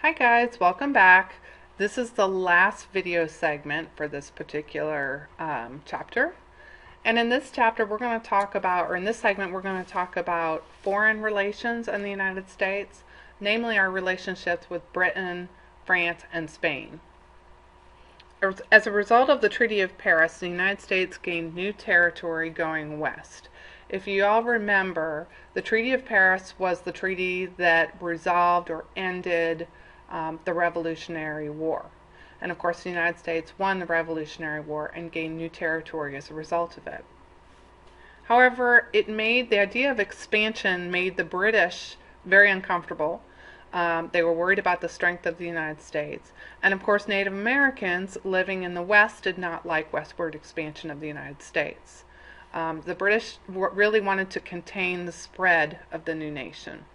Hi guys, welcome back. This is the last video segment for this particular chapter. And in this chapter we're going to talk about, or in this segment we're going to talk about foreign relations in the United States, namely our relationships with Britain, France, and Spain. As a result of the Treaty of Paris, the United States gained new territory going west. If you all remember, the Treaty of Paris was the treaty that resolved or ended the Revolutionary War. And of course, the United States won the Revolutionary War and gained new territory as a result of it. However, the idea of expansion made the British very uncomfortable. They were worried about the strength of the United States. And of course, Native Americans living in the West did not like westward expansion of the United States. The British really wanted to contain the spread of the new nation.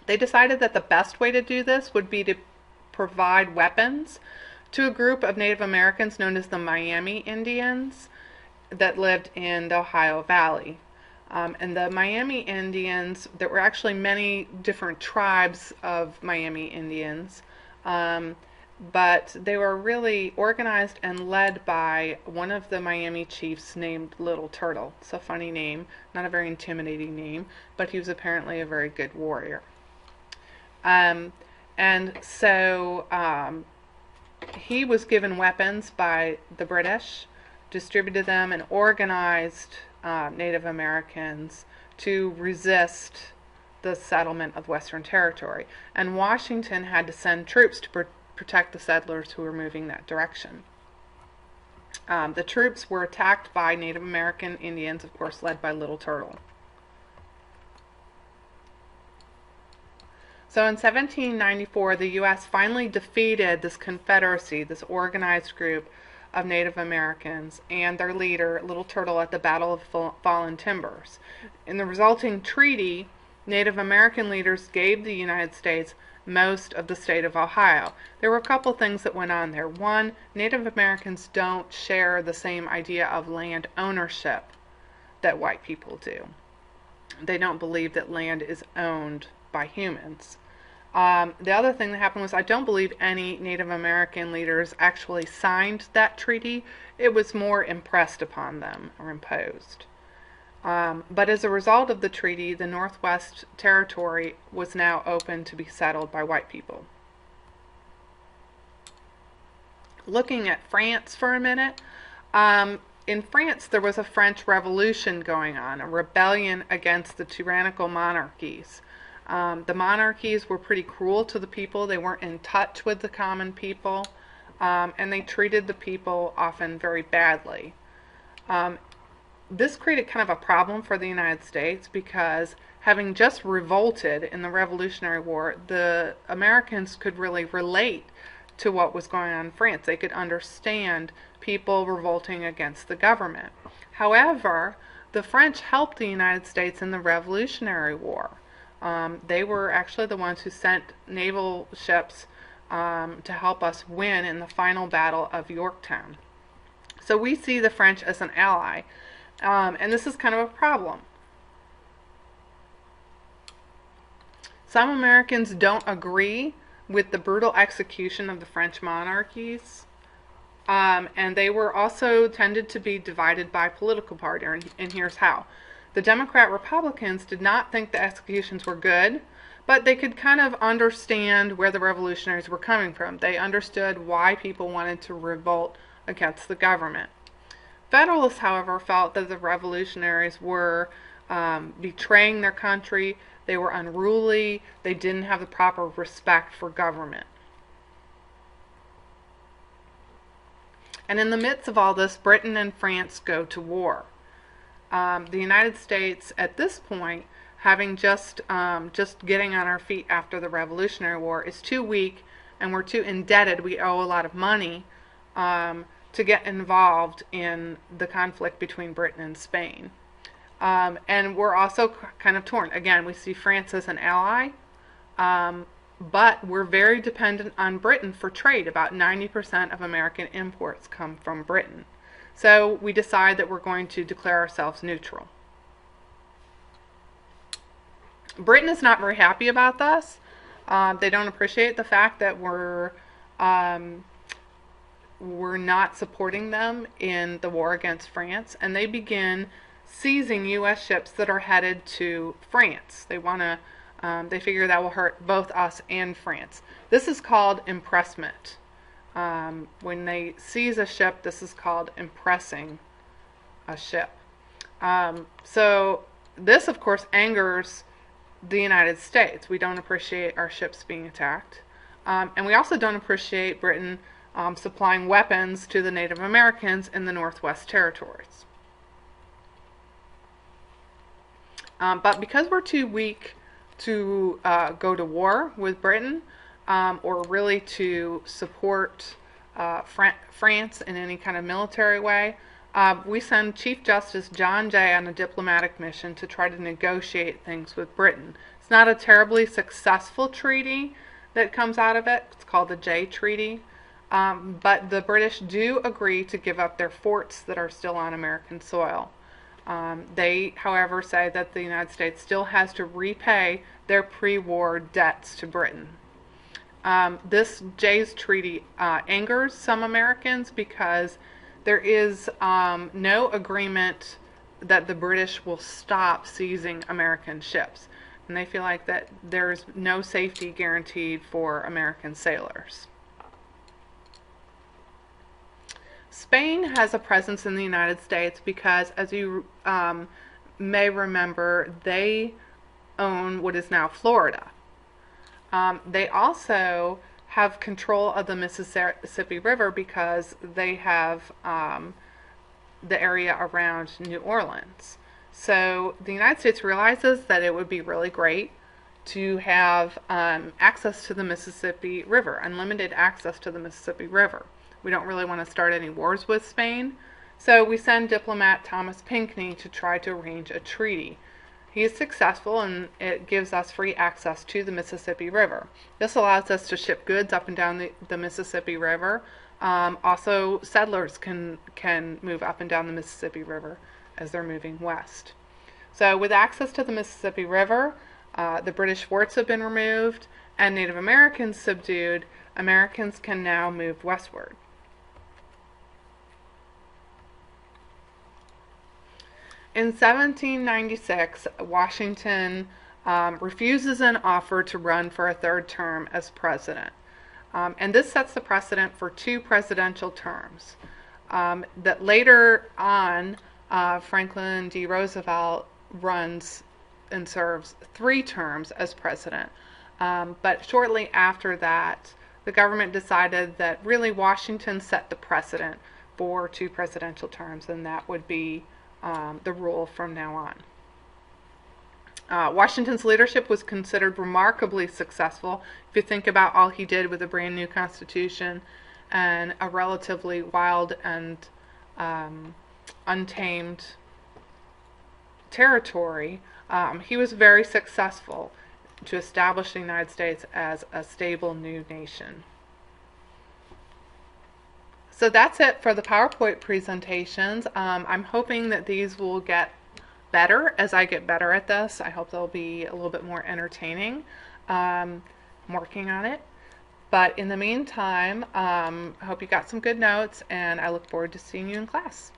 They decided that the best way to do this would be to provide weapons to a group of Native Americans known as the Miami Indians that lived in the Ohio Valley. And the Miami Indians, there were actually many different tribes of Miami Indians, but they were really organized and led by one of the Miami chiefs named Little Turtle. It's a funny name, not a very intimidating name, but he was apparently a very good warrior. And so he was given weapons by the British, distributed them, and organized Native Americans to resist the settlement of Western Territory. And Washington had to send troops to protect the settlers who were moving that direction. The troops were attacked by Native American Indians, of course, led by Little Turtle. So in 1794, the U.S. finally defeated this confederacy, this organized group of Native Americans, and their leader, Little Turtle, at the Battle of Fallen Timbers. In the resulting treaty, Native American leaders gave the United States most of the state of Ohio. There were a couple things that went on there. One, Native Americans don't share the same idea of land ownership that white people do. They don't believe that land is owned by humans. The other thing that happened was, I don't believe any Native American leaders actually signed that treaty. It was more impressed upon them or imposed. But as a result of the treaty, the Northwest Territory was now open to be settled by white people. Looking at France for a minute, in France there was a French Revolution going on, a rebellion against the tyrannical monarchies. The monarchies were pretty cruel to the people. They weren't in touch with the common people, and they treated the people often very badly. This created kind of a problem for the United States because, having just revolted in the Revolutionary War, the Americans could really relate to what was going on in France. They could understand people revolting against the government. However, the French helped the United States in the Revolutionary War. They were actually the ones who sent naval ships to help us win in the final battle of Yorktown. So we see the French as an ally, and this is kind of a problem. Some Americans don't agree with the brutal execution of the French monarchies, and they were also tended to be divided by political party, and here's how. The Democrat-Republicans did not think the executions were good, but they could kind of understand where the revolutionaries were coming from. They understood why people wanted to revolt against the government. Federalists, however, felt that the revolutionaries were betraying their country, they were unruly, they didn't have the proper respect for government. And in the midst of all this, Britain and France go to war. The United States, at this point, having just getting on our feet after the Revolutionary War, is too weak, and we're too indebted. We owe a lot of money to get involved in the conflict between Britain and Spain. And we're also kind of torn. Again, we see France as an ally, but we're very dependent on Britain for trade. About 90% of American imports come from Britain. So we decide that we're going to declare ourselves neutral. Britain is not very happy about this. They don't appreciate the fact that we're not supporting them in the war against France, and they begin seizing U.S. ships that are headed to France. They figure that will hurt both us and France. This is called impressment. When they seize a ship, this is called impressing a ship. So this, of course, angers the United States. We don't appreciate our ships being attacked. And we also don't appreciate Britain supplying weapons to the Native Americans in the Northwest Territories. But because we're too weak to go to war with Britain, or really to support France in any kind of military way, we send Chief Justice John Jay on a diplomatic mission to try to negotiate things with Britain. It's not a terribly successful treaty that comes out of it. It's called the Jay Treaty. But the British do agree to give up their forts that are still on American soil. They, however, say that the United States still has to repay their pre-war debts to Britain. This Jay's Treaty angers some Americans because there is no agreement that the British will stop seizing American ships. And they feel like that there's no safety guaranteed for American sailors. Spain has a presence in the United States because, as you may remember, they own what is now Florida. They also have control of the Mississippi River because they have the area around New Orleans. So the United States realizes that it would be really great to have access to the Mississippi River, unlimited access to the Mississippi River. We don't really want to start any wars with Spain, so we send diplomat Thomas Pinckney to try to arrange a treaty. He is successful, and it gives us free access to the Mississippi River. This allows us to ship goods up and down the Mississippi River. Also, settlers can move up and down the Mississippi River as they're moving west. So with access to the Mississippi River, the British forts have been removed, and Native Americans subdued. Americans can now move westward. In 1796, Washington refuses an offer to run for a third term as president. And this sets the precedent for 2 presidential terms. That later on, Franklin D. Roosevelt runs and serves 3 terms as president. But shortly after that, the government decided that really Washington set the precedent for 2 presidential terms, and that would be the rule from now on. Washington's leadership was considered remarkably successful. If you think about all he did with a brand new constitution and a relatively wild and untamed territory, he was very successful to establish the United States as a stable new nation. So that's it for the PowerPoint presentations. I'm hoping that these will get better as I get better at this. I hope they'll be a little bit more entertaining. I'm working on it. But in the meantime, I hope you got some good notes, and I look forward to seeing you in class.